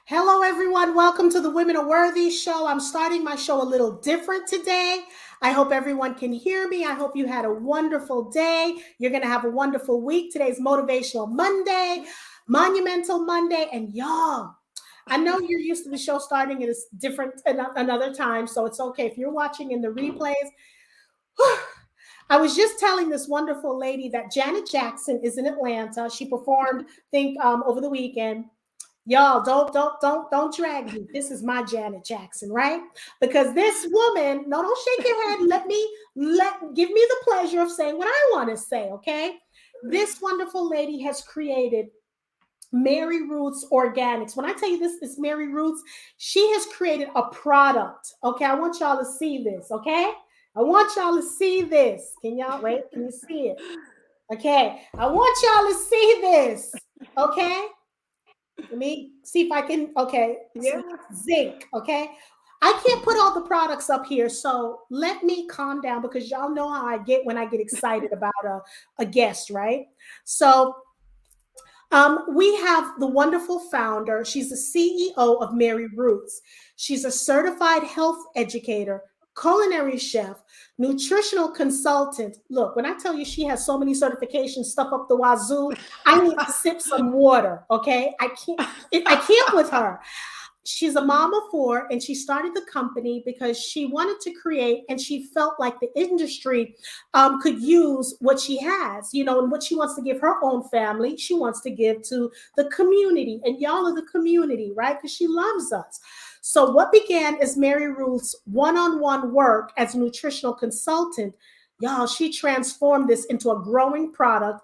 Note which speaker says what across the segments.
Speaker 1: Hello, everyone. Welcome to the Women Are Worthy show. I'm starting my show a little different today. I hope everyone can hear me. I hope you had a wonderful day. You're going to have a wonderful week. Today's Motivational Monday, Monumental Monday. And y'all, I know you're used to the show starting at a different another time, so it's okay. If you're watching in the replays, I was just telling this wonderful lady that Janet Jackson is in Atlanta. She performed, I think, over the weekend. Y'all don't drag me. This is my Janet Jackson, right? Because this woman, no, don't shake your head. Give me the pleasure of saying what I want to say, okay? This wonderful lady has created MaryRuth's Organics. When I tell you this is MaryRuth's, she has created a product. Okay, I want y'all to see this, okay? I want y'all to see this. Can y'all wait? Can you see it? Okay, I want y'all to see this, okay? Let me see if I can, okay.
Speaker 2: Yeah.
Speaker 1: Zinc, okay. I can't put all the products up here, so let me calm down because y'all know how I get when I get excited about a guest, right? So we have the wonderful founder. She's the CEO of MaryRuth's. She's a certified health educator, culinary chef, nutritional consultant. Look, when I tell you she has so many certifications, stuff up the wazoo, I need to sip some water, okay? I can't with her. She's a mom of four, and she started the company because she wanted to create, and she felt like the industry could use what she has, you know, and what she wants to give her own family, she wants to give to the community. And y'all are the community, right? Because she loves us. So what began as MaryRuth's one-on-one work as a nutritional consultant, y'all, she transformed this into a growing product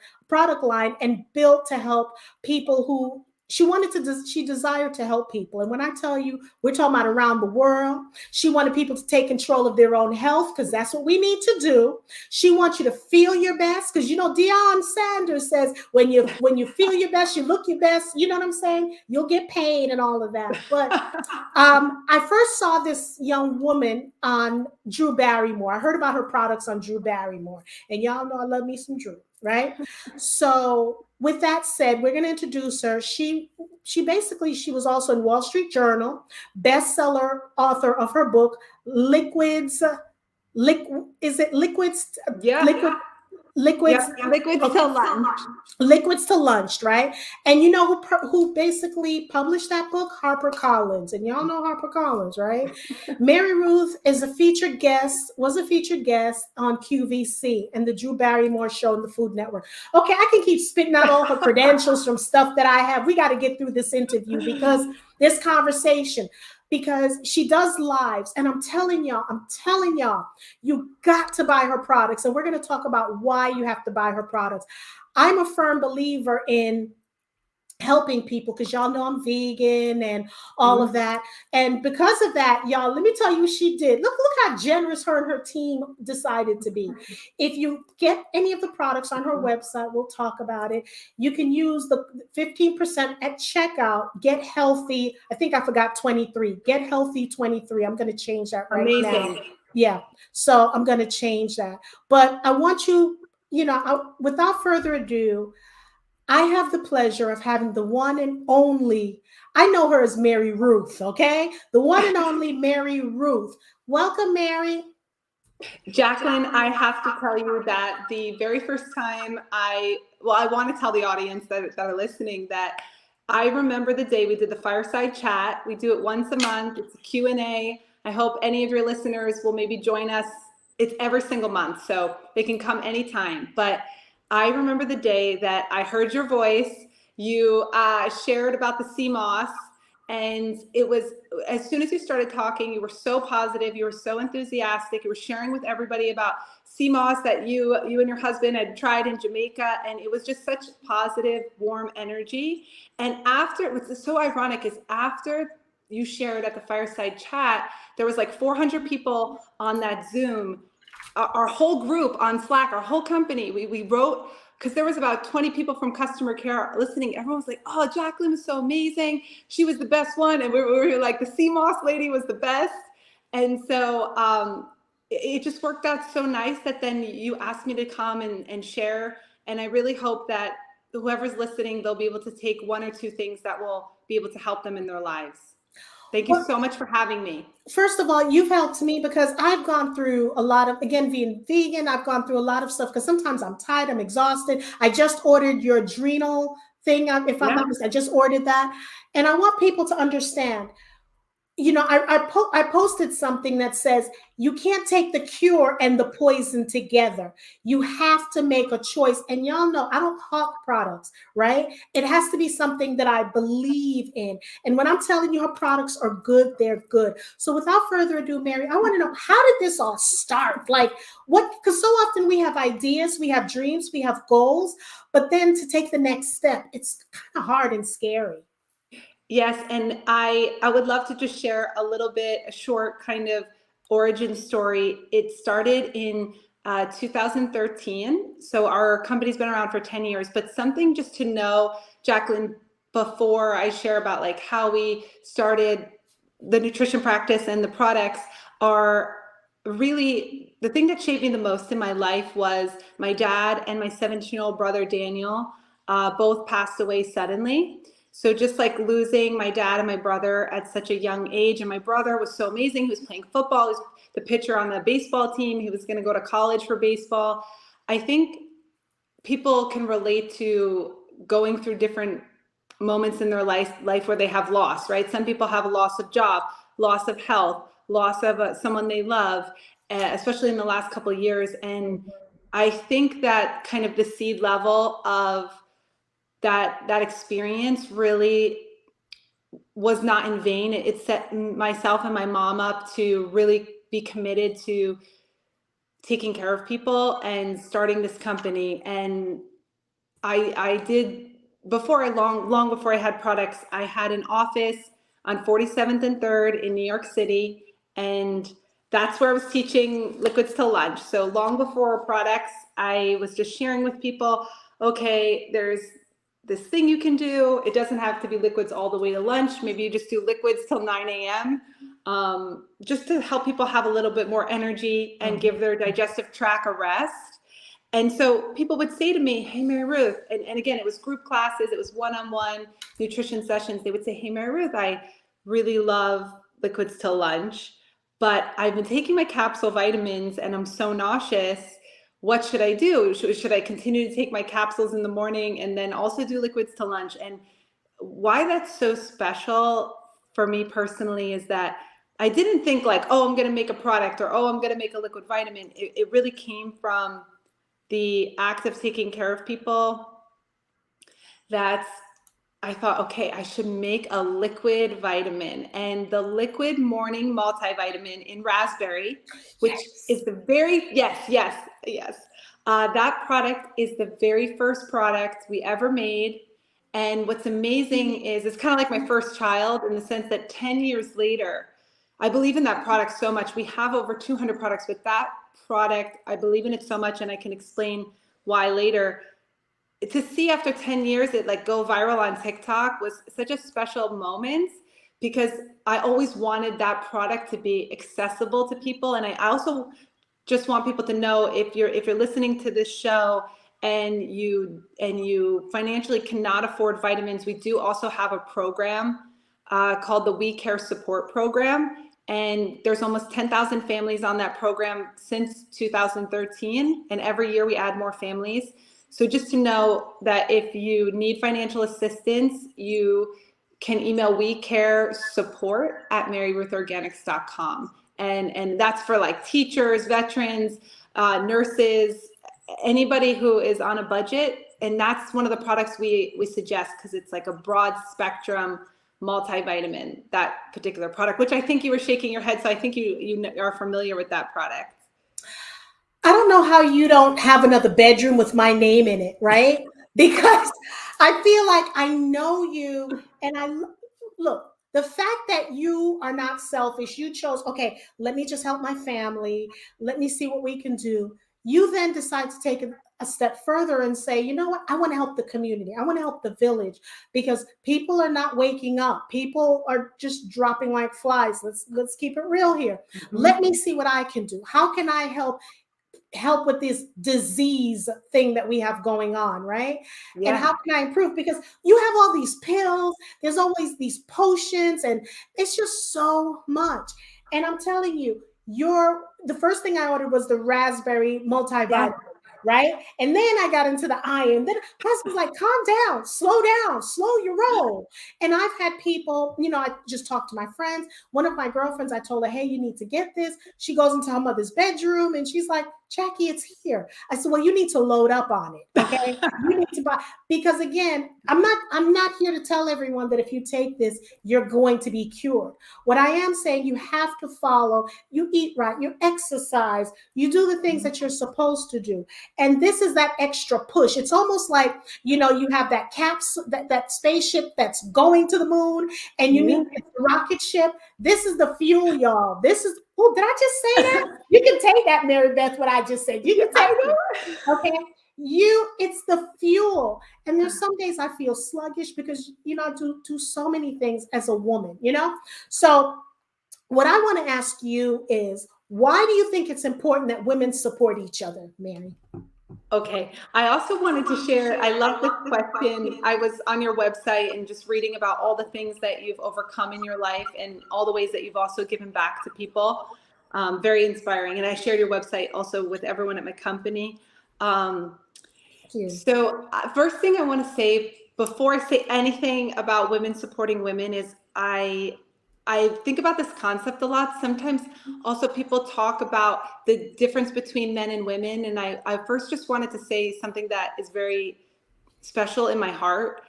Speaker 1: line and built to help people who she desired to help people. And when I tell you, we're talking about around the world. She wanted people to take control of their own health because that's what we need to do. She wants you to feel your best because, you know, Deion Sanders says when you feel your best, you look your best. You know what I'm saying? You'll get paid and all of that. But I first saw this young woman on Drew Barrymore. I heard about her products on Drew Barrymore. And y'all know I love me some Drew, right? So with that said, we're going to introduce her. She was also in Wall Street Journal, bestseller author of her book, Liquids. Liquids?
Speaker 2: Yeah.
Speaker 1: Liquids.
Speaker 2: Yeah. Liquids to lunch.
Speaker 1: Liquids to lunch, right? And you know who basically published that book? HarperCollins. And y'all know HarperCollins, right? Mary Ruth was a featured guest on QVC and the Drew Barrymore Show and the Food Network. Okay, I can keep spitting out all her credentials from stuff that I have. We got to get through this interview because this conversation, because she does lives. And I'm telling y'all, you got to buy her products. And we're going to talk about why you have to buy her products. I'm a firm believer in helping people because y'all know I'm vegan and all of that. And because of that, y'all, let me tell you what she did. Look how generous her and her team decided to be. If you get any of the products on her website, we'll talk about it. You can use the 15% at checkout. Get healthy. I think I forgot 23. Get healthy 23. I'm going to change that right now. Yeah. So I'm going to change that. But I want you, without further ado, I have the pleasure of having the one and only, I know her as Mary Ruth, okay? The one and only Mary Ruth. Welcome, Mary.
Speaker 2: Jacqueline, I have to tell you that the very first time I want to tell the audience that are listening that I remember the day we did the fireside chat. We do it once a month. It's a Q&A. I hope any of your listeners will maybe join us. It's every single month, so they can come anytime. But I remember the day that I heard your voice. You shared about the sea moss, and it was, as soon as you started talking, you were so positive, you were so enthusiastic, you were sharing with everybody about sea moss that you and your husband had tried in Jamaica, and it was just such positive, warm energy. And after, it was so ironic, is after you shared at the fireside chat, there was like 400 people on that Zoom. Our whole group on Slack, our whole company, we wrote, because there was about 20 people from customer care listening. Everyone was like, oh, Jacqueline was so amazing. She was the best one. And we were like, the sea moss lady was the best. And so it just worked out so nice that then you asked me to come and share. And I really hope that whoever's listening, they'll be able to take one or two things that will be able to help them in their lives. Thank you so much for having me.
Speaker 1: First of all, you've helped me because I've gone through a lot of, again, being vegan, I've gone through a lot of stuff because sometimes I'm tired, I'm exhausted. I just ordered your adrenal thing. If I'm not mistaken, I just ordered that. And I want people to understand, you know, I posted something that says you can't take the cure and the poison together. You have to make a choice. And y'all know I don't hawk products, right? It has to be something that I believe in. And when I'm telling you her products are good, they're good. So without further ado, Mary, I want to know, how did this all start? Like what, because so often we have ideas, we have dreams, we have goals, but then to take the next step, it's kind of hard and scary.
Speaker 2: Yes, and I would love to just share a little bit, a short kind of origin story. It started in 2013. So our company's been around for 10 years, but something just to know, Jacqueline, before I share about like how we started the nutrition practice and the products, are really the thing that shaped me the most in my life was my dad and my 17-year-old brother, Daniel, both passed away suddenly. So just like losing my dad and my brother at such a young age, and my brother was so amazing. He was playing football. He was the pitcher on the baseball team. He was going to go to college for baseball. I think people can relate to going through different moments in their life where they have loss, right? Some people have a loss of job, loss of health, loss of someone they love, especially in the last couple of years. And I think that kind of the seed level of that experience really was not in vain. It set myself and my mom up to really be committed to taking care of people and starting this company. And I did, long before I had products, I had an office on 47th and 3rd in New York City. And that's where I was teaching liquids to lunch. So long before products, I was just sharing with people, okay, there's this thing you can do. It doesn't have to be liquids all the way to lunch. Maybe you just do liquids till 9 a.m. Just to help people have a little bit more energy and give their digestive tract a rest. And so people would say to me, hey, Mary Ruth, and again, it was group classes, it was one-on-one nutrition sessions. They would say, hey, Mary Ruth, I really love liquids till lunch, but I've been taking my capsule vitamins and I'm so nauseous. What should I do? Should I continue to take my capsules in the morning and then also do liquids to lunch? And why that's so special for me personally is that I didn't think like, oh, I'm going to make a product, or, oh, I'm going to make a liquid vitamin. It really came from the act of taking care of people. I thought, okay, I should make a liquid vitamin, and the liquid morning multivitamin in raspberry, which is the very, yes. That product is the very first product we ever made. And what's amazing is it's kind of like my first child in the sense that 10 years later, I believe in that product so much. We have over 200 products, but that product, I believe in it so much, and I can explain why later. To see after 10 years it like go viral on TikTok was such a special moment, because I always wanted that product to be accessible to people. And I also just want people to know, if you're listening to this show and you financially cannot afford vitamins, we do also have a program called the We Care Support Program. And there's almost 10,000 families on that program since 2013. And every year we add more families. So just to know that if you need financial assistance, you can email wecaresupport@MaryRuthOrganics.com. And that's for like teachers, veterans, nurses, anybody who is on a budget. And that's one of the products we suggest, because it's like a broad spectrum multivitamin, that particular product, which I think you were shaking your head. So I think you are familiar with that product.
Speaker 1: I don't know how you don't have another bedroom with my name in it, right? Because I feel like I know you, and look, the fact that you are not selfish, you chose, okay, let me just help my family. Let me see what we can do. You then decide to take a step further and say, you know what? I want to help the community. I want to help the village, because people are not waking up. People are just dropping like flies. Let's keep it real here. Let me see what I can do. How can I help help with this disease thing that we have going on, right?
Speaker 2: Yeah.
Speaker 1: And how can I improve? Because you have all these pills, there's always these potions, and it's just so much. And I'm telling you, the first thing I ordered was the raspberry multivitamin. Right. And then I got into the iron. Then husband's like, calm down, slow your roll. And I've had people, I just talked to my friends. One of my girlfriends, I told her, hey, you need to get this. She goes into her mother's bedroom and she's like, Jackie, it's here. I said, well, you need to load up on it. Okay. You need to buy, because again, I'm not here to tell everyone that if you take this, you're going to be cured. What I am saying, you have to follow, you eat right, you exercise, you do the things that you're supposed to do. And this is that extra push. It's almost like, you have that capsule, that spaceship that's going to the moon, and you need this rocket ship. This is the fuel, y'all. This is, oh, did I just say that? You can take that, Mary Beth, what I just said. You can take it. Okay. It's the fuel. And there's some days I feel sluggish because, I do so many things as a woman, So what I want to ask you is, why do you think it's important that women support each other, Mary?
Speaker 2: Okay. I also wanted to share, I love this question. I was on your website and just reading about all the things that you've overcome in your life and all the ways that you've also given back to people. Very inspiring. And I shared your website also with everyone at my company. So first thing I want to say before I say anything about women supporting women is I think about this concept a lot. Sometimes also people talk about the difference between men and women. And I first just wanted to say something that is very special in my heart,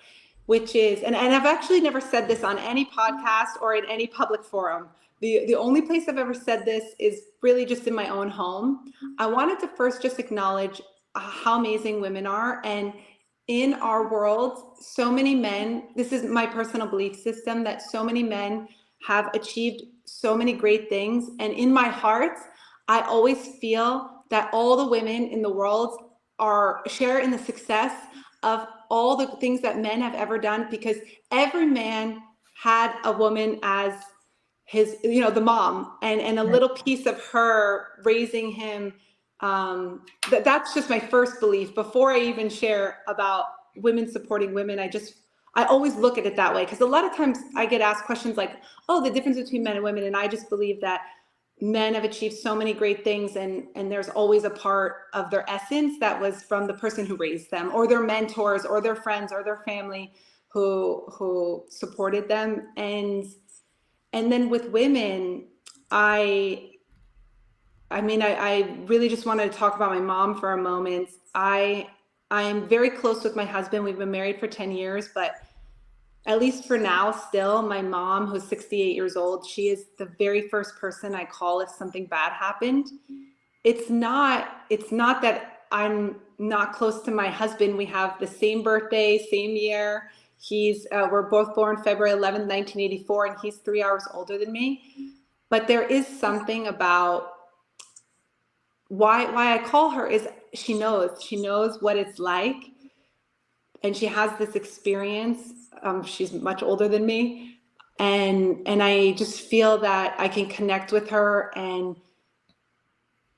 Speaker 2: which is, and I've actually never said this on any podcast or in any public forum. The only place I've ever said this is really just in my own home. I wanted to first just acknowledge how amazing women are. And in our world, so many men, this is my personal belief system, that so many men have achieved so many great things. And in my heart, I always feel that all the women in the world share in the success of all the things that men have ever done, because every man had a woman as his, the mom, and a little piece of her raising him. That's just my first belief. Before I even share about women supporting women, I always look at it that way, because a lot of times I get asked questions like, oh, the difference between men and women. And I just believe that men have achieved so many great things, and there's always a part of their essence that was from the person who raised them, or their mentors, or their friends, or their family who supported them. And then with women, I really just wanted to talk about my mom for a moment. I am very close with my husband. We've been married for 10 years, but at least for now, still, my mom, who's 68 years old, she is the very first person I call if something bad happened. It's not that I'm not close to my husband. We have the same birthday, same year. We're both born February 11th, 1984, and he's 3 hours older than me. But there is something about why I call her is she knows what it's like, and she has this experience. She's much older than me, and I just feel that I can connect with her, and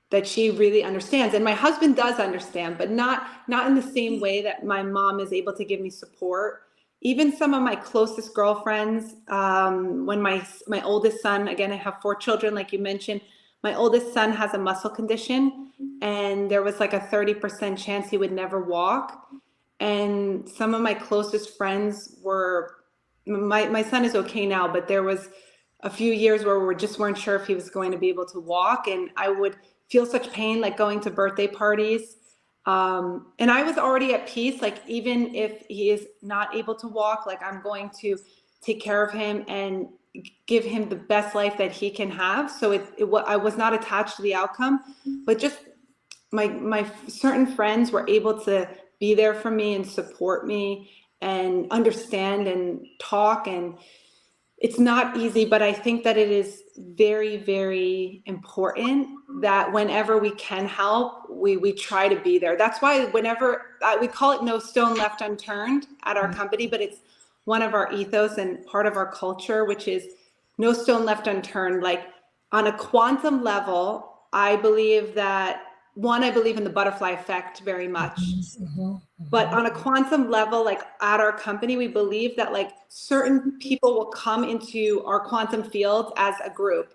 Speaker 2: that she really understands. And my husband does understand, but not in the same way that my mom is able to give me support. Even some of my closest girlfriends, when my oldest son, again, I have 4 children, like you mentioned, my oldest son has a muscle condition, and there was like a 30% chance he would never walk. And some of my closest friends my son is okay now, but there was a few years where we just weren't sure if he was going to be able to walk. And I would feel such pain, like going to birthday parties. And I was already at peace, like even if he is not able to walk, like I'm going to take care of him and give him the best life that he can have. So I was not attached to the outcome, but just my certain friends were able to be there for me and support me and understand and talk. And it's not easy, but I think that it is very, very important that whenever we can help, we try to be there. That's why whenever we call it no stone left unturned at our company, but it's one of our ethos and part of our culture, which is no stone left unturned. Like on a quantum level, I believe that one, I believe in the butterfly effect very much.
Speaker 1: Mm-hmm.
Speaker 2: But on a quantum level, like at our company, we believe that like certain people will come into our quantum field as a group.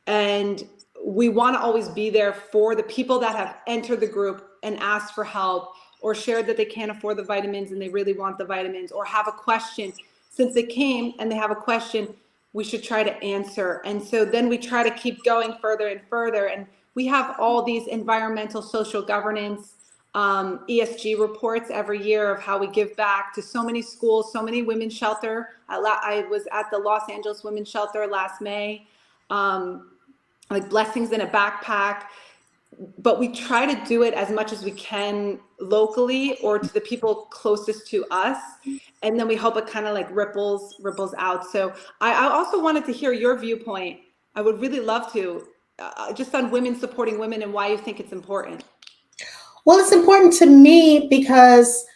Speaker 2: And we want to always be there for the people that have entered the group and asked for help, or shared that they can't afford the vitamins and they really want the vitamins, or have a question. Since they came and they have a question, we should try to answer. And so then we try to keep going further and further. And we have all these environmental, social governance, ESG reports every year of how we give back to so many schools, so many women's shelter. I was at the Los Angeles Women's Shelter last May, like blessings in a backpack. But we try to do it as much as we can locally or to the people closest to us. And then we hope it kind of like ripples out. So I also wanted to hear your viewpoint. I would really love to, just on women supporting women and why you think it's important.
Speaker 1: Well, it's important to me because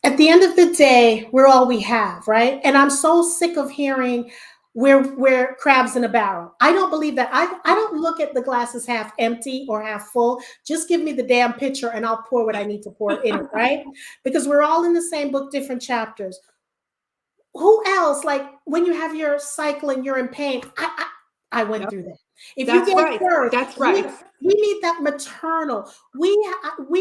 Speaker 1: at the end of the day, we're all we have, right? And I'm so sick of hearing we're crabs in a barrel. I don't believe that. I don't look at the glasses half empty or half full. Just give me the damn pitcher and I'll pour what I need to pour in it, right? Because we're all in the same book, different chapters. Who else? Like when you have your cycle and you're in pain, I went through that. If
Speaker 2: That's
Speaker 1: you get
Speaker 2: right.
Speaker 1: birth,
Speaker 2: That's right.
Speaker 1: We need that maternal. We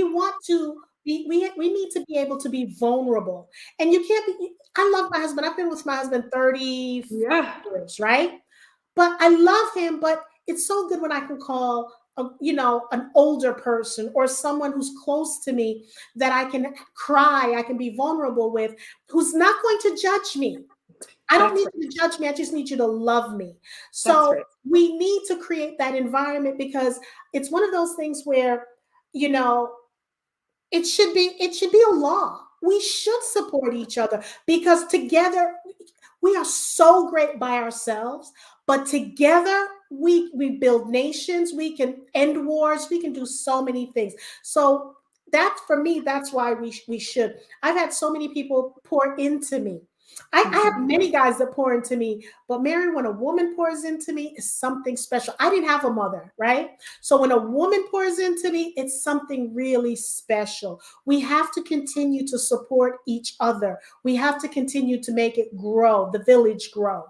Speaker 1: want to be, we need to be able to be vulnerable. And you can't be, I love my husband. I've been with my husband 30 years, right? But I love him, but it's so good when I can call an older person or someone who's close to me that I can cry, I can be vulnerable with, who's not going to judge me. I don't need you to judge me. I just need you to love me. So we need to create that environment because it's one of those things where, it should be a law. We should support each other because together we are so great by ourselves, but together we build nations, we can end wars, we can do so many things. So that's, for me, that's why we should. I've had so many people pour into me. I have many guys that pour into me, but Mary, when a woman pours into me, it's something special. I didn't have a mother, right? So when a woman pours into me, it's something really special. We have to continue to support each other. We have to continue to make it grow, the village grow.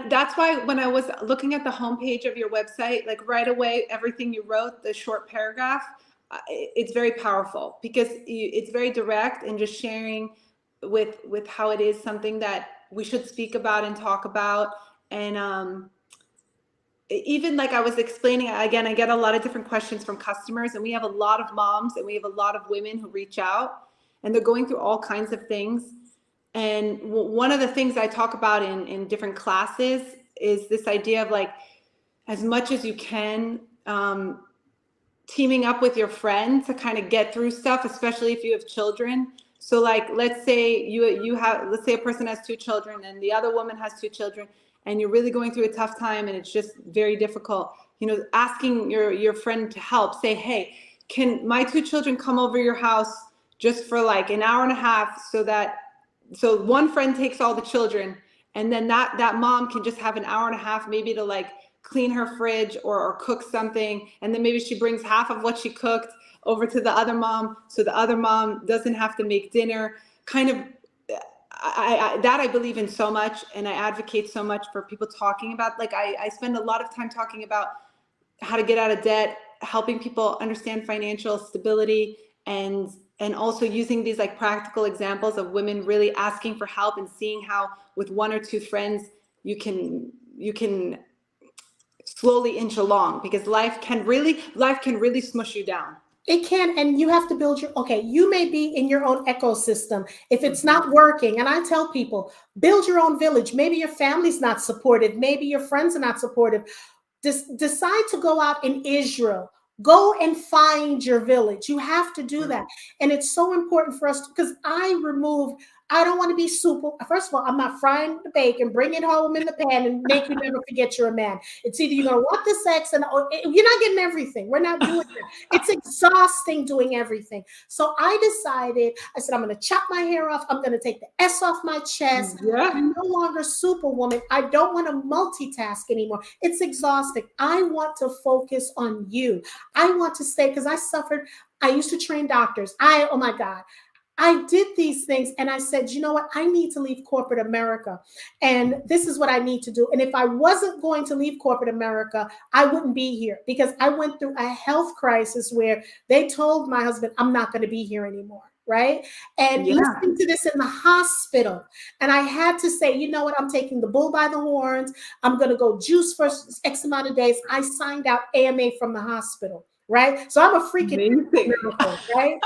Speaker 2: That's why when I was looking at the homepage of your website, like right away, everything you wrote, the short paragraph, it's very powerful because it's very direct and just sharing with how it is something that we should speak about and talk about. And even like I was explaining, again, I get a lot of different questions from customers, and we have a lot of moms and we have a lot of women who reach out and they're going through all kinds of things. And one of the things I talk about in different classes is this idea of like, as much as you can, teaming up with your friend to kind of get through stuff, especially if you have children. So like, let's say let's say a person has 2 children and the other woman has 2 children and you're really going through a tough time and it's just very difficult, asking your friend to help, say, hey, can my 2 children come over your house just for like an hour and a half so one friend takes all the children and then that mom can just have an hour and a half maybe to like clean her fridge or cook something. And then maybe she brings half of what she cooked over to the other mom, so the other mom doesn't have to make dinner. Kind of, I believe in so much, and I advocate so much for people talking about. Like I spend a lot of time talking about how to get out of debt, helping people understand financial stability, and also using these like practical examples of women really asking for help and seeing how with 1 or 2 friends you can slowly inch along, because life can really smush you down.
Speaker 1: It can, and you have to build you may be in your own ecosystem. If it's not working, and I tell people, build your own village. Maybe your family's not supportive. Maybe your friends are not supportive. Decide to go out in Israel. Go and find your village. You have to do that. And it's so important for us because I remove I don't want to be super. First of all, I'm not frying the bacon, bring it home in the pan and make you never forget you're a man. It's either you're going to want the sex and you're not getting everything. We're not doing that. It's exhausting doing everything. So I said, I'm going to chop my hair off. I'm going to take the S off my chest.
Speaker 2: Yeah.
Speaker 1: I'm no longer superwoman. I don't want to multitask anymore. It's exhausting. I want to focus on you. I want to stay, because I used to train doctors. Oh my God. I did these things and I said, you know what? I need to leave corporate America. And this is what I need to do. And if I wasn't going to leave corporate America, I wouldn't be here, because I went through a health crisis where they told my husband, I'm not going to be here anymore. Right. And listening to this in the hospital. And I had to say, you know what? I'm taking the bull by the horns. I'm going to go juice for X amount of days. I signed out AMA from the hospital. Right. So I'm a freaking miracle, right?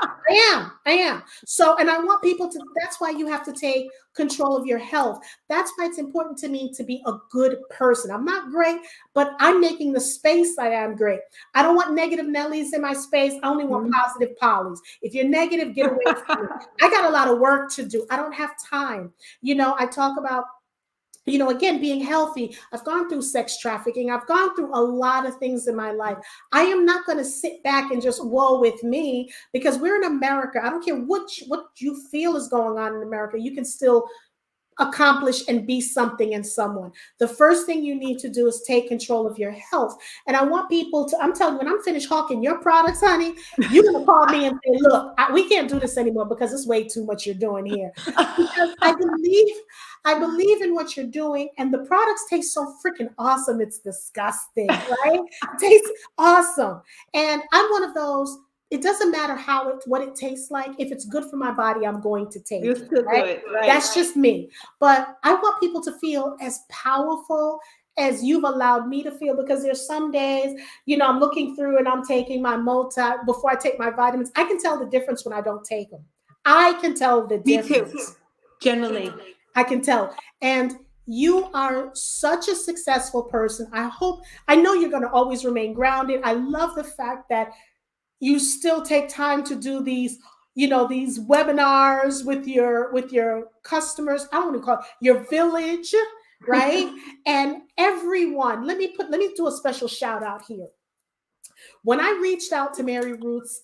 Speaker 1: I am. So, and I want people to, that's why you have to take control of your health. That's why it's important to me to be a good person. I'm not great, but I'm making the space I am great. I don't want negative Nellies in my space. I only want positive Pollies. If you're negative, get away from me. I got a lot of work to do. I don't have time. I talk about, again, being healthy. I've gone through sex trafficking. I've gone through a lot of things in my life. I am not going to sit back and just woe with me, because we're in America. I don't care what you feel is going on in America. You can still accomplish and be something in someone. The first thing you need to do is take control of your health. And I want people to, I'm telling you, when I'm finished hawking your products, honey, you're going to call me and say, look, we can't do this anymore because it's way too much you're doing here. Because I believe in what you're doing, and the products taste so freaking awesome. It's disgusting, right? It tastes awesome. And I'm one of those, it doesn't matter what it tastes like. If it's good for my body, I'm going to take it. Right? That's just me. But I want people to feel as powerful as you've allowed me to feel, because there's some days, I'm looking through and I'm taking my before I take my vitamins. I can tell the difference when I don't take them. I can tell the difference.
Speaker 2: Me too. Generally.
Speaker 1: I can tell. And you are such a successful person. I know you're going to always remain grounded. I love the fact that you still take time to do these, these webinars with your customers. I don't want to call it your village, right? And everyone, let me do a special shout out here. When I reached out to MaryRuth's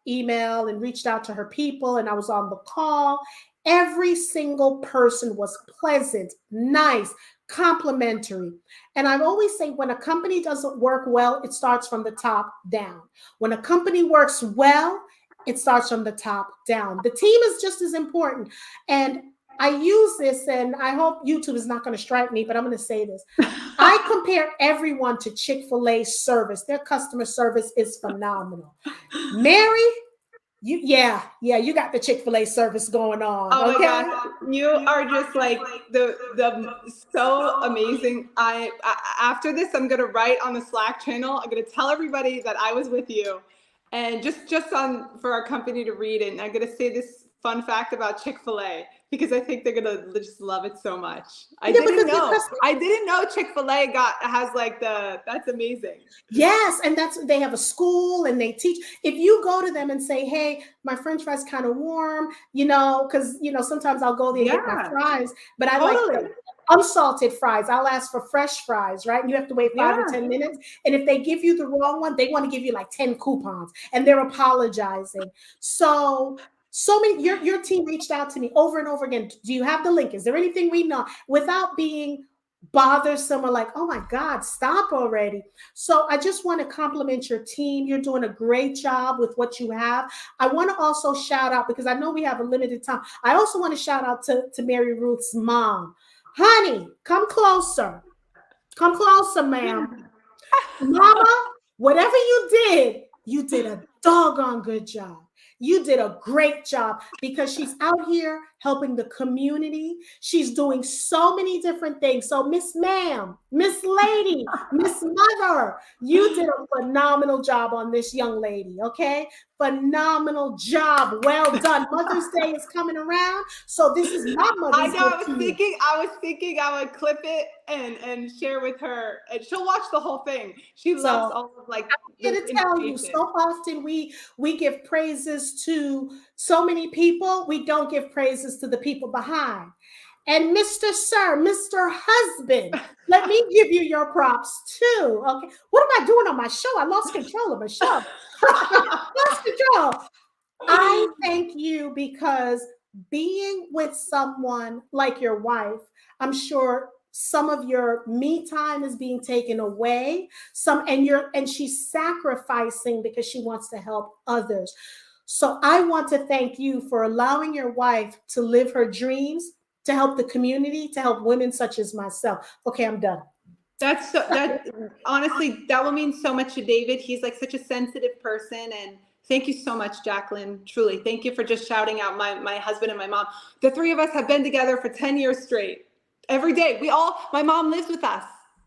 Speaker 1: email and reached out to her people, and I was on the call, every single person was pleasant, nice, complimentary. And I always say, when a company doesn't work well, it starts from the top down. When a company works well, it starts from the top down. The team is just as important. And I use this, and I hope YouTube is not going to strike me, but I'm going to say this. I compare everyone to Chick-fil-A service. Their customer service is phenomenal. Mary, you got the Chick-fil-A service going on.
Speaker 2: Oh
Speaker 1: okay?
Speaker 2: my gosh, you are just like the so amazing. I after this, I'm gonna write on the Slack channel. I'm gonna tell everybody that I was with you, and just for our company to read it. And I'm gonna say this fun fact about Chick-fil-A, because I think they're gonna just love it so much. I didn't know Chick-fil-A has like that's amazing.
Speaker 1: Yes, and they have a school and they teach. If you go to them and say, hey, my French fries kind of warm, because sometimes I'll go there and get my fries, but I like the unsalted fries. I'll ask for fresh fries, right? And you have to wait 5 or 10 minutes. And if they give you the wrong one, they want to give you like 10 coupons, and they're apologizing. So many, your team reached out to me over and over again. Do you have the link? Is there anything we know? Without being bothersome or like, oh my God, stop already. So I just want to compliment your team. You're doing a great job with what you have. I want to also shout out, because I know we have a limited time. I also want to shout out to MaryRuth's mom. Honey, come closer. Come closer, ma'am. Mama, whatever you did a doggone good job. You did a great job, because she's out here helping the community. She's doing so many different things. So Miss Ma'am, Miss Lady, Miss Mother, you did a phenomenal job on this young lady, okay? Phenomenal job. Well done. Mother's Day is coming around. So this is my Mother's Day.
Speaker 2: I was thinking I would clip it and share with her, and she'll watch the whole thing. She loves all of like.
Speaker 1: I'm here to tell you, so often we give praises to so many people. We don't give praises praises to the people behind. And Mr. Sir, Mr. Husband, let me give you your props too. Okay. What am I doing on my show? I lost control of my show. Lost control. I thank you because being with someone like your wife, I'm sure some of your me time is being taken away. And she's sacrificing because she wants to help others. So I want to thank you for allowing your wife to live her dreams, to help the community, to help women such as myself. Okay, I'm done.
Speaker 2: Honestly, that will mean so much to David. He's like such a sensitive person. And thank you so much, Jacqueline. Truly. Thank you for just shouting out my husband and my mom. The three of us have been together for 10 years straight. Every day. My mom lives with us.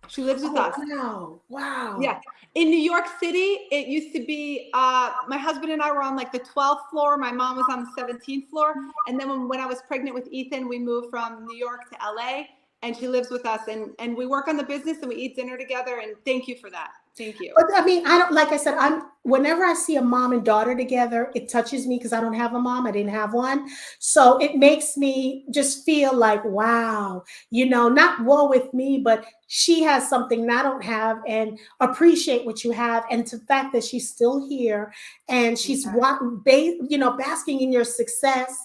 Speaker 2: She lives with us.
Speaker 1: Wow. Wow.
Speaker 2: Yeah. In New York City, it used to be, my husband and I were on like the 12th floor. My mom was on the 17th floor. And then when I was pregnant with Ethan, we moved from New York to LA, and she lives with us, and we work on the business and we eat dinner together. And thank you for that. Thank you.
Speaker 1: But I mean, like I said, whenever I see a mom and daughter together, it touches me because I don't have a mom. I didn't have one. So it makes me just feel like, wow, not woe with me, but she has something I don't have, and appreciate what you have. And the fact that she's still here and she's, basking in your success,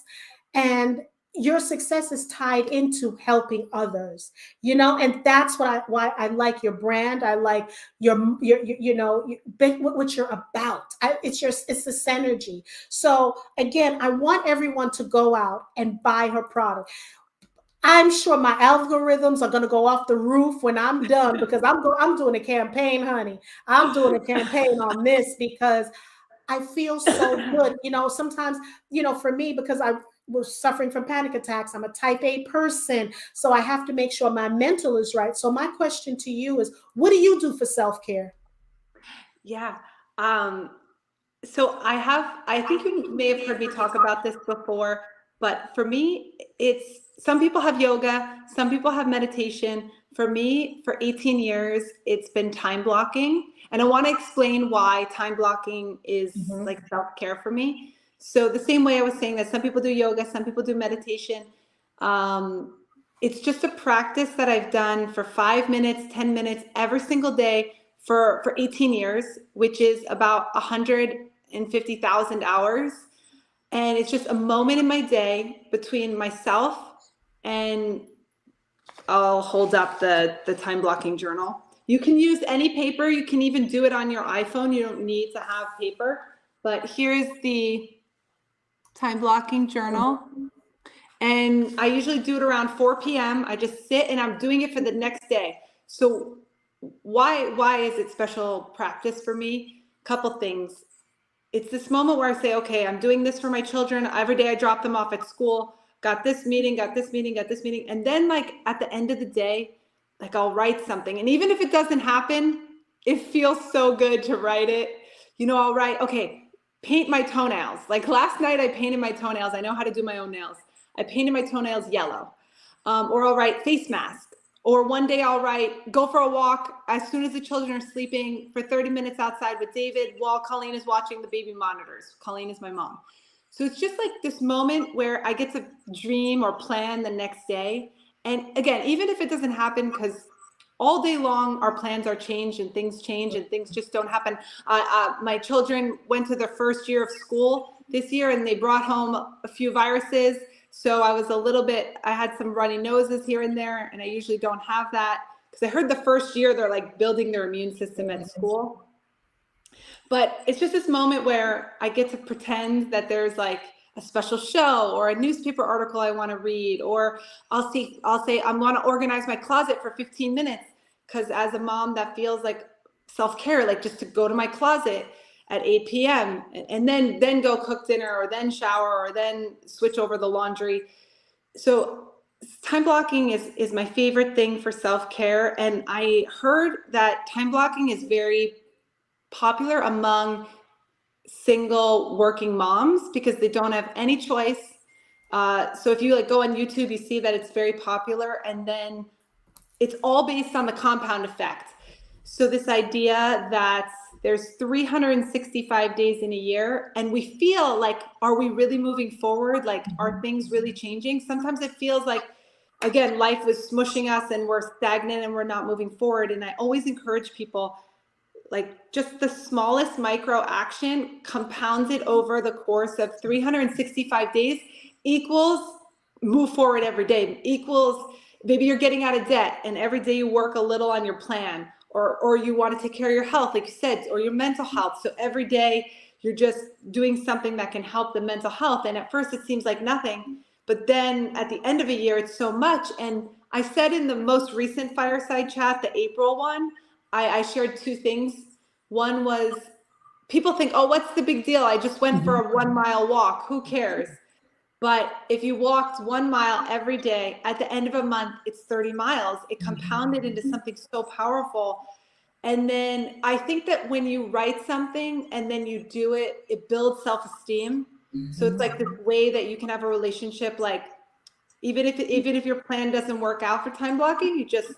Speaker 1: and your success is tied into helping others, and that's why I like your brand. I like your what you're about. It's the synergy. So again, I want everyone to go out and buy her product. I'm sure my algorithms are going to go off the roof when I'm done, because I'm doing a campaign, honey. I'm doing a campaign on this because I feel so good. Sometimes, for me, because I was suffering from panic attacks, I'm a type A person. So I have to make sure my mental is right. So my question to you is, what do you do for self-care?
Speaker 2: Yeah. So I think you may have heard me talk about this before, but for me, some people have yoga, some people have meditation. For me, for 18 years, it's been time blocking. And I want to explain why time blocking is like self-care for me. So the same way I was saying that some people do yoga, some people do meditation. It's just a practice that I've done for 5 minutes, 10 minutes every single day for 18 years, which is about 150,000 hours. And it's just a moment in my day between myself and I'll hold up the time blocking journal. You can use any paper. You can even do it on your iPhone. You don't need to have paper. But here's the time blocking journal. And I usually do it around 4 p.m. I just sit and I'm doing it for the next day. So why is it special practice for me? Couple things. It's this moment where I say, okay, I'm doing this for my children. Every day I drop them off at school. Got this meeting. And then like at the end of the day, like I'll write something. And even if it doesn't happen, it feels so good to write it. I'll write, okay, paint my toenails. Like last night I painted my toenails. I know how to do my own nails. I painted my toenails yellow. Or I'll write face mask. Or one day I'll write, go for a walk as soon as the children are sleeping for 30 minutes outside with David while Colleen is watching the baby monitors. Colleen is my mom. So it's just like this moment where I get to dream or plan the next day. And again, even if it doesn't happen, because all day long our plans are changed and things change and things just don't happen. My children went to their first year of school this year and they brought home a few viruses. So I had some runny noses here and there, and I usually don't have that because I heard the first year they're like building their immune system at school. But it's just this moment where I get to pretend that there's like a special show or a newspaper article I want to read, or I'll say I want to organize my closet for 15 minutes because as a mom that feels like self-care, like just to go to my closet at 8 p.m. and then go cook dinner or then shower or then switch over the laundry. So time blocking is my favorite thing for self-care. And I heard that time blocking is very popular among single working moms because they don't have any choice. So if you like go on YouTube, you see that it's very popular, and then it's all based on the compound effect. So this idea that there's 365 days in a year, and we feel like, are we really moving forward? Like, are things really changing? Sometimes it feels like, again, life is smushing us and we're stagnant and we're not moving forward. And I always encourage people, like, just the smallest micro action compounded over the course of 365 days equals move forward every day, equals maybe you're getting out of debt and every day you work a little on your plan, or you want to take care of your health, like you said, or your mental health. So every day you're just doing something that can help the mental health. And at first it seems like nothing, but then at the end of a year, it's so much. And I said in the most recent fireside chat, the April one, I shared two things. One was, people think, oh, what's the big deal? I just went for a 1 mile walk. Who cares? But if you walked 1 mile every day, at the end of a month, it's 30 miles. It compounded into something so powerful. And then I think that when you write something and then you do it, it builds self-esteem. So it's like this way that you can have a relationship, like, even if your plan doesn't work out for time blocking, you just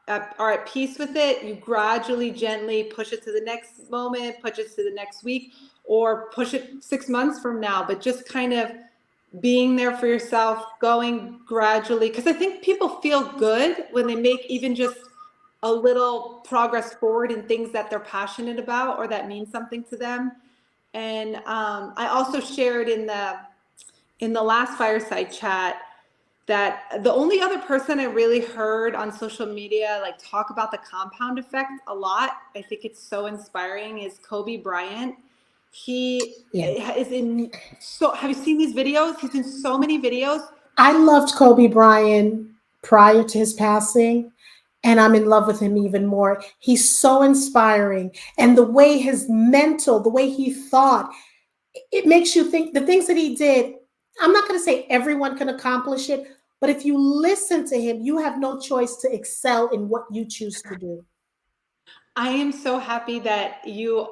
Speaker 2: are at peace with it. You gradually, gently push it to the next moment, push it to the next week, or push it 6 months from now, but just kind of being there for yourself, going gradually. Because I think people feel good when they make even just a little progress forward in things that they're passionate about or that mean something to them. And I also shared in the last fireside chat that the only other person I really heard on social media like talk about the compound effect a lot, I think it's so inspiring, is Kobe Bryant. He is in, so have you seen these videos? He's in so many videos.
Speaker 1: I loved Kobe Bryant prior to his passing, and I'm in love with him even more. He's so inspiring. And the way the way he thought, it makes you think the things that he did. I'm not going to say everyone can accomplish it, but if you listen to him, you have no choice to excel in what you choose to do.
Speaker 2: I am so happy that you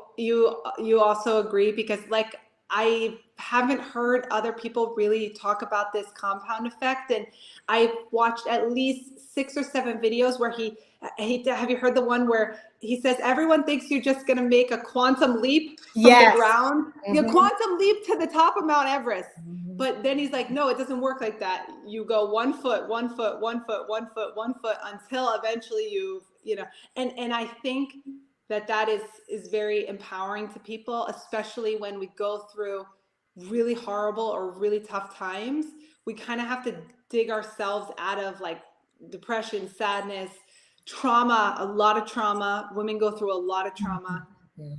Speaker 2: also agree, because like I haven't heard other people really talk about this compound effect, and I've watched at least 6 or 7 videos where he have you heard the one where he says everyone thinks you're just going to make a quantum leap from the ground, quantum leap to the top of Mount Everest. But then he's like, no, it doesn't work like that. You go 1 foot, 1 foot, 1 foot, 1 foot, 1 foot until eventually you know, and I think that is very empowering to people, especially when we go through really horrible or really tough times. We kind of have to dig ourselves out of like depression, sadness, trauma, a lot of trauma. Women go through a lot of trauma.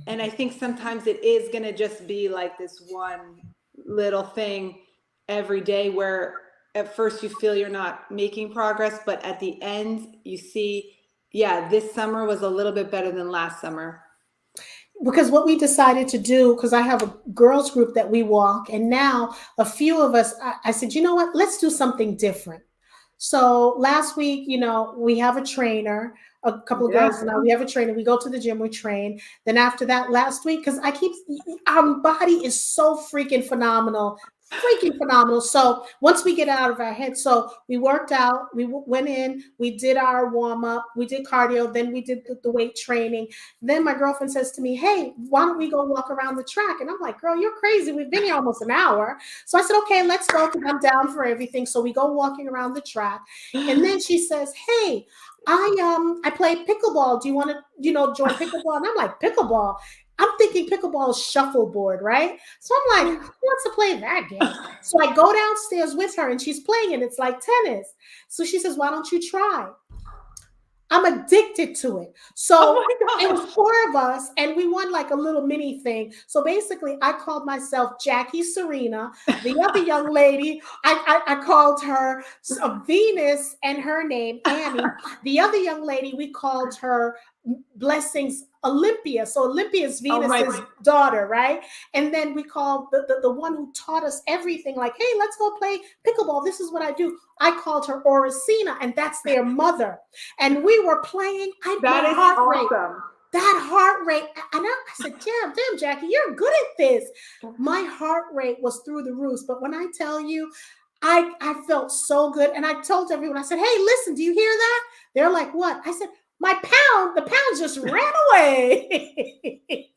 Speaker 2: And I think sometimes it is going to just be like this one little thing every day where at first you feel you're not making progress, but at the end you see, yeah, this summer was a little bit better than last summer.
Speaker 1: Because what we decided to do, because I have a girls group that we walk, and now a few of us, I said, you know what, let's do something different. So last week, you know, we have a trainer, a couple of girls now, we have a trainer, we go to the gym, we train. Then after that, last week, because our body is so freaking phenomenal. So once we get out of our head, so we worked out, we went in, we did our warm up, we did cardio, then we did the weight training. Then my girlfriend says to me, hey, why don't we go walk around the track? And I'm like, girl, you're crazy. We've been here almost an hour. So I said, okay, let's go, because I'm down for everything. So we go walking around the track. And then she says, hey, I play pickleball. Do you want to, join pickleball? And I'm like, pickleball? I'm thinking pickleball is shuffleboard, right? So I'm like, who wants to play that game? So I go downstairs with her and she's playing, and it's like tennis. So she says, why don't you try? I'm addicted to it. So it was 4 of us, and we won like a little mini thing. So basically, I called myself Jackie Serena. The other young lady, I called her Venus, and her name Annie. The other young lady, we called her Blessings Olympia. So Olympia is Venus's daughter, right? And then we called the one who taught us everything, like, hey, let's go play pickleball. This is what I do. I called her Oracina, and that's their mother. And we were playing.
Speaker 2: That is awesome.
Speaker 1: That heart rate. And I said, damn, Jackie, you're good at this. My heart rate was through the roof. But when I tell you, I felt so good. And I told everyone, I said, hey, listen, do you hear that? They're like, what? I said, the pound just ran away.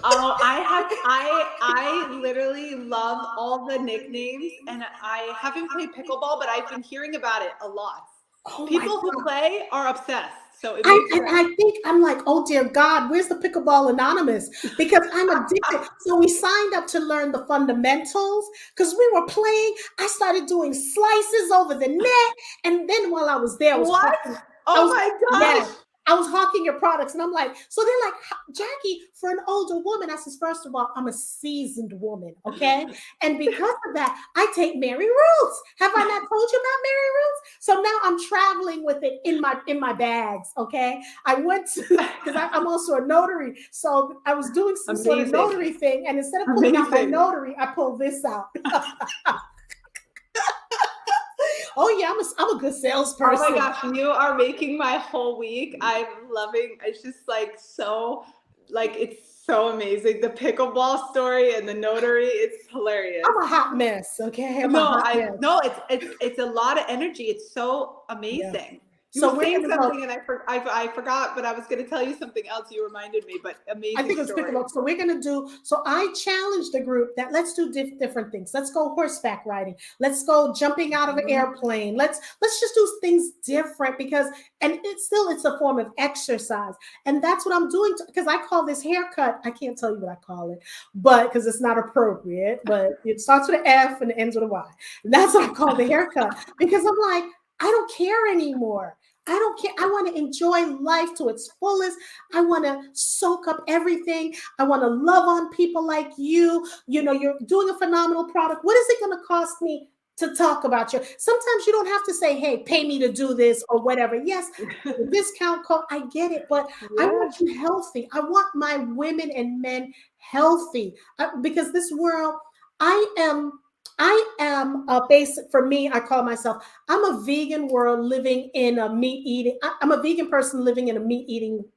Speaker 2: Oh, I literally love all the nicknames, and I haven't played pickleball, but I've been hearing about it a lot.
Speaker 1: Oh
Speaker 2: People who play are obsessed. So it
Speaker 1: I
Speaker 2: makes
Speaker 1: think I'm like, oh dear God, where's the Pickleball Anonymous? Because I'm addicted. So we signed up to learn the fundamentals because we were playing. I started doing slices over the net, and then while I was there, I was
Speaker 2: what?
Speaker 1: hawking,
Speaker 2: Oh my gosh.
Speaker 1: yeah, I was hawking your products, and I'm like, so they're like, Jackie, for an older woman, I says, first of all, I'm a seasoned woman, okay, and because of that, I take MaryRuth's. Have I not told you about MaryRuth's? So now I'm traveling with it in my bags, okay. I went to because I'm also a notary, so I was doing some sort of notary thing, and instead of pulling out my notary, I pulled this out. Oh yeah, I'm a good salesperson.
Speaker 2: Oh my gosh, you are making my whole week. I'm loving. It's just like so, like it's so amazing. The pickleball story and the notary, it's hilarious.
Speaker 1: I'm a hot mess, okay?
Speaker 2: No, it's a lot of energy. It's so amazing.
Speaker 1: Yeah.
Speaker 2: You
Speaker 1: So
Speaker 2: were
Speaker 1: we're
Speaker 2: saying
Speaker 1: gonna
Speaker 2: something, and I forgot, but I was going to tell you something else. You reminded me, but amazing.
Speaker 1: I think it's pickleball. So we're gonna do. So I challenged the group that let's do different things. Let's go horseback riding. Let's go jumping out of an airplane. Let's just do things different because and it's a form of exercise, and that's what I'm doing because I call this haircut. I can't tell you what I call it, but because it's not appropriate. But it starts with an F and it ends with a Y. And that's what I call the haircut because I'm like I don't care anymore. I don't care. I want to enjoy life to its fullest. I want to soak up everything. I want to love on people like you. You know, you're doing a phenomenal product. What is it going to cost me to talk about you? Sometimes you don't have to say, hey, pay me to do this or whatever. Yes, the discount code, I get it, but I want you healthy. I want my women and men healthy because this world, I am a basic for me. I call myself. I'm a vegan world living in a meat eating. I'm a vegan person living in a meat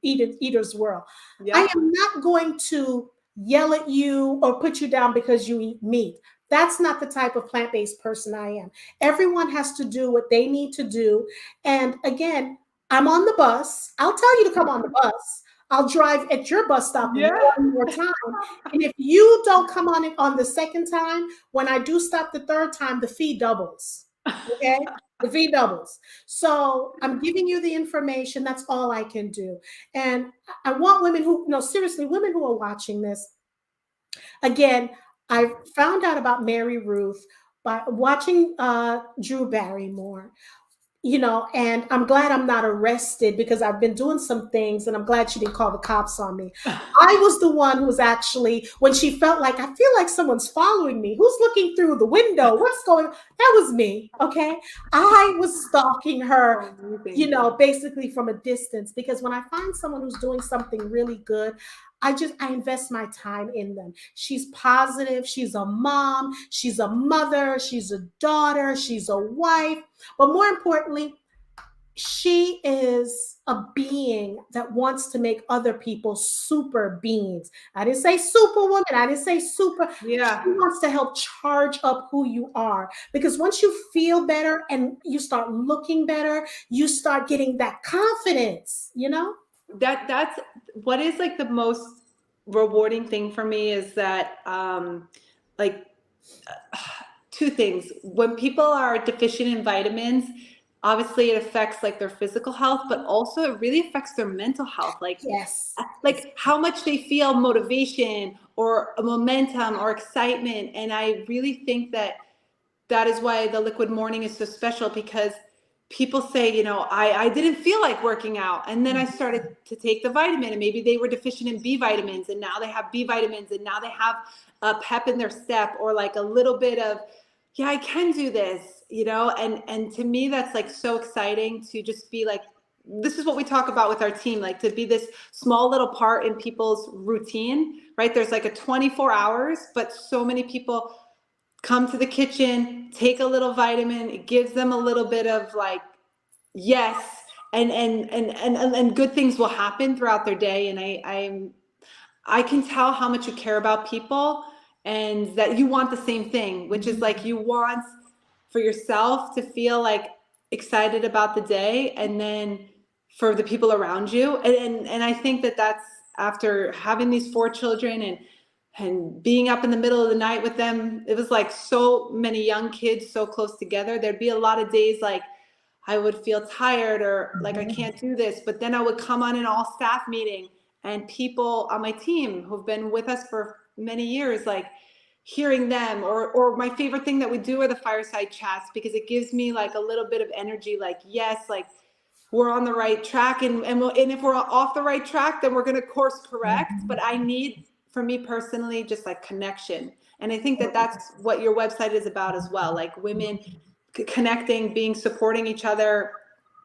Speaker 1: eater's world. Yeah. I am not going to yell at you or put you down because you eat meat. That's not the type of plant-based person I am. Everyone has to do what they need to do. And again, I'm on the bus. I'll tell you to come on the bus. I'll drive at your bus stop one more time. And if you don't come on the second time, when I do stop the third time, the fee doubles. Okay? The fee doubles. So I'm giving you the information. That's all I can do. And I want women seriously, women who are watching this. Again, I found out about Mary Ruth by watching Drew Barrymore. And I'm glad I'm not arrested because I've been doing some things and I'm glad she didn't call the cops on me. I was the one who was actually, when she felt like, I feel like someone's following me. Who's looking through the window? What's going on? That was me, okay? I was stalking her, basically from a distance because when I find someone who's doing something really good, I invest my time in them. She's positive. She's a mom. She's a mother. She's a daughter. She's a wife. But more importantly, she is a being that wants to make other people super beings. I didn't say superwoman. I didn't say super. Yeah. She wants to help charge up who you are. Because once you feel better and you start looking better, you start getting that confidence,
Speaker 2: That's what is like the most rewarding thing for me is that two things. When people are deficient in vitamins, obviously it affects like their physical health, but also it really affects their mental health. Like how much they feel motivation or momentum or excitement. And I really think that is why the liquid morning is so special because people say, I didn't feel like working out. And then I started to take the vitamin and maybe they were deficient in B vitamins and now they have B vitamins and now they have a pep in their step or like a little bit of, I can do this, and to me, that's like so exciting to just be like, this is what we talk about with our team, like to be this small little part in people's routine, right? There's like a 24 hours, but so many people come to the kitchen, take a little vitamin, it gives them a little bit of like, yes, and good things will happen throughout their day. And I can tell how much you care about people and that you want the same thing, which is like you want for yourself to feel like excited about the day and then for the people around you. And I think that that's after having these 4 children and being up in the middle of the night with them. It was like so many young kids so close together. There'd be a lot of days like I would feel tired or like I can't do this, but then I would come on an all staff meeting and people on my team who've been with us for many years, like hearing them, or my favorite thing that we do are the fireside chats, because it gives me like a little bit of energy, like, yes, like we're on the right track, and if we're off the right track, then we're going to course correct. But I need, for me personally, just like connection. And I think that that's what your website is about as well. Like women connecting, supporting each other,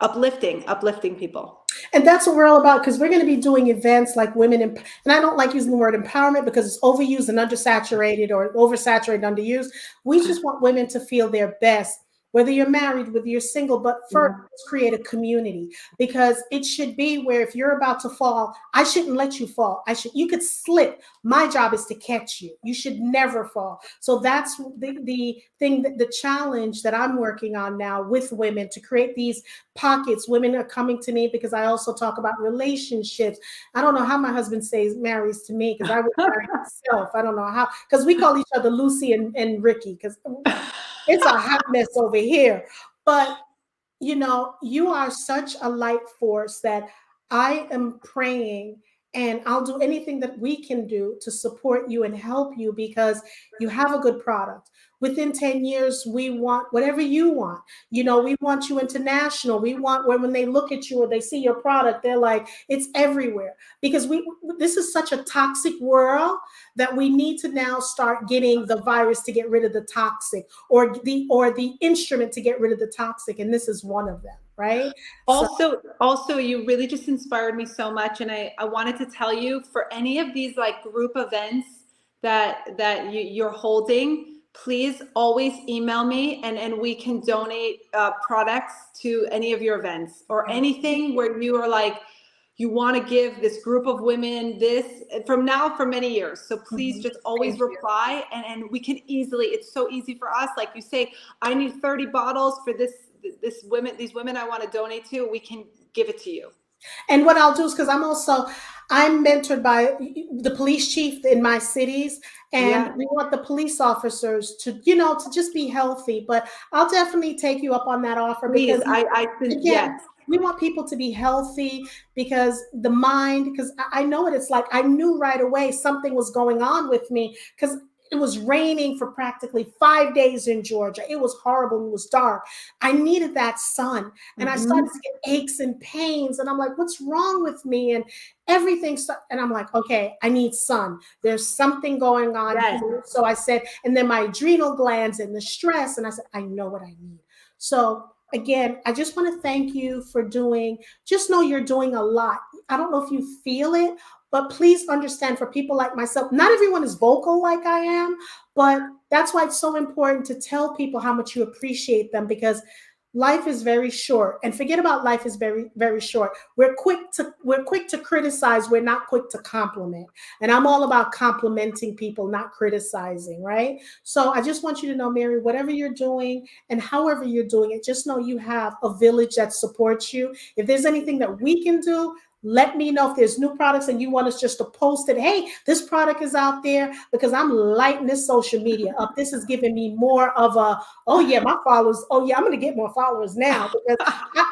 Speaker 2: uplifting people.
Speaker 1: And that's what we're all about, because we're going to be doing events like women, and I don't like using the word empowerment because it's overused and undersaturated, or oversaturated, underused. We just want women to feel their best, whether you're married, whether you're single, but first create a community, because it should be where if you're about to fall, I shouldn't let you fall. You could slip. My job is to catch you. You should never fall. So that's the thing, the challenge that I'm working on now with women, to create these pockets. Women are coming to me because I also talk about relationships. I don't know how my husband marries to me, because I would marry myself. I don't know how, because we call each other Lucy and Ricky, because it's a hot mess over here. But, you are such a light force that I am praying, and I'll do anything that we can do to support you and help you, because you have a good product. Within 10 years, we want whatever you want. We want you international. We want when they look at you or they see your product, they're like, it's everywhere. Because this is such a toxic world that we need to now start getting the virus to get rid of the toxic, or the instrument to get rid of the toxic. And this is one of them, right?
Speaker 2: Also, you really just inspired me so much. And I wanted to tell you, for any of these like group events that you're holding, please always email me, and we can donate products to any of your events, or anything where you are like, you want to give this group of women this from now for many years. So please just always reply, and we can easily, it's so easy for us. Like you say, I need 30 bottles for these women I want to donate to, we can give it to you.
Speaker 1: And what I'll do is, because I'm mentored by the police chief in my cities, and we want the police officers to just be healthy. But I'll definitely take you up on that offer.
Speaker 2: Please,
Speaker 1: because
Speaker 2: I think, yes.
Speaker 1: We want people to be healthy, because the mind, because I know what it's like. I knew right away something was going on with me, because it was raining for practically 5 days in Georgia. It was horrible. It was dark. I needed that sun. And I started to get aches and pains. And I'm like, what's wrong with me? And everything. And I'm like, okay, I need sun. There's something going on here. So I said, and then my adrenal glands and the stress. And I said, I know what I need. So again, I just want to thank you for just know you're doing a lot. I don't know if you feel it, but please understand, for people like myself, not everyone is vocal like I am, but that's why it's so important to tell people how much you appreciate them, because life is very short. And forget about life is very, very short. We're quick to criticize. We're not quick to compliment. And I'm all about complimenting people, not criticizing, right? So I just want you to know, Mary, whatever you're doing and however you're doing it, just know you have a village that supports you. If there's anything that we can do, let me know. If there's new products and you want us just to post it, hey, this product is out there, because I'm lighting this social media up. This is giving me more of a, oh yeah, my followers, oh yeah, I'm going to get more followers now, because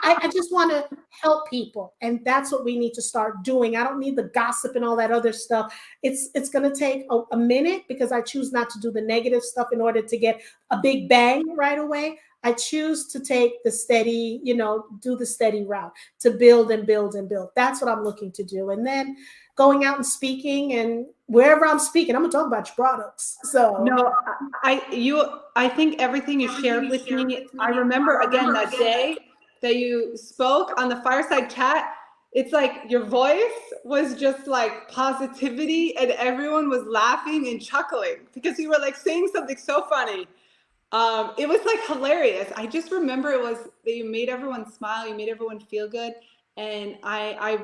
Speaker 1: I just want to help people. And that's what we need to start doing. I don't need the gossip and all that other stuff. It's going to take a minute, because I choose not to do the negative stuff in order to get a big bang right away. I choose to take the steady, do the steady route, to build and build and build. That's what I'm looking to do. And then going out and speaking, and wherever I'm speaking, I'm gonna talk about your products. So
Speaker 2: no, I think everything you shared with me, I remember again that day that you spoke on the fireside chat. It's like your voice was just like positivity, and everyone was laughing and chuckling because you were like saying something so funny. It was like hilarious. I just remember it was that you made everyone smile, you made everyone feel good. And I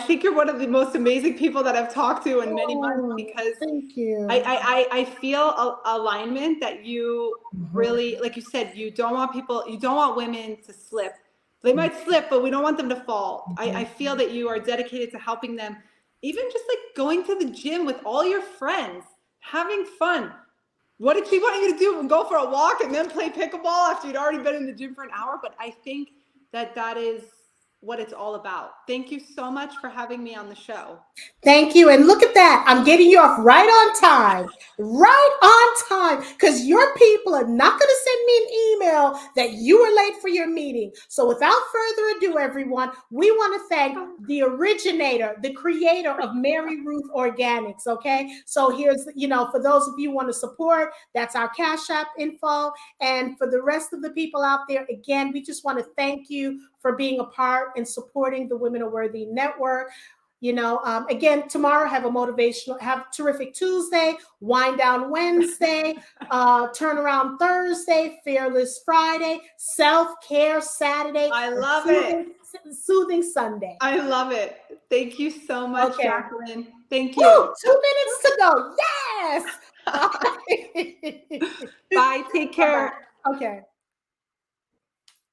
Speaker 2: think you're one of the most amazing people that I've talked to in many months, because
Speaker 1: thank you.
Speaker 2: I feel alignment that you really, like you said, you don't want women to slip. They might slip, but we don't want them to fall. I feel that you are dedicated to helping them, even just like going to the gym with all your friends, having fun. What did she want you to do? Go for a walk and then play pickleball after you'd already been in the gym for an hour? But I think that is what it's all about. Thank you so much for having me on the show.
Speaker 1: Thank you. And look at that. I'm getting you off right on time. Right on time. Because your people are not going to send me an email that you were late for your meeting. So without further ado, everyone, we want to thank the originator, the creator of Mary Ruth Organics. Okay. So here's, for those of you who want to support, that's our Cash App info. And for the rest of the people out there, again, we just want to thank you for being a part and supporting the Women Are Worthy Network. Again, tomorrow have terrific Tuesday, wind down Wednesday, turnaround Thursday, fearless Friday, self-care Saturday.
Speaker 2: I love it.
Speaker 1: Soothing Sunday.
Speaker 2: I love it. Thank you so much,
Speaker 1: Okay.
Speaker 2: Jacqueline. Thank you.
Speaker 1: Woo, 2 minutes to go. Yes.
Speaker 2: Bye. Take care.
Speaker 1: Okay.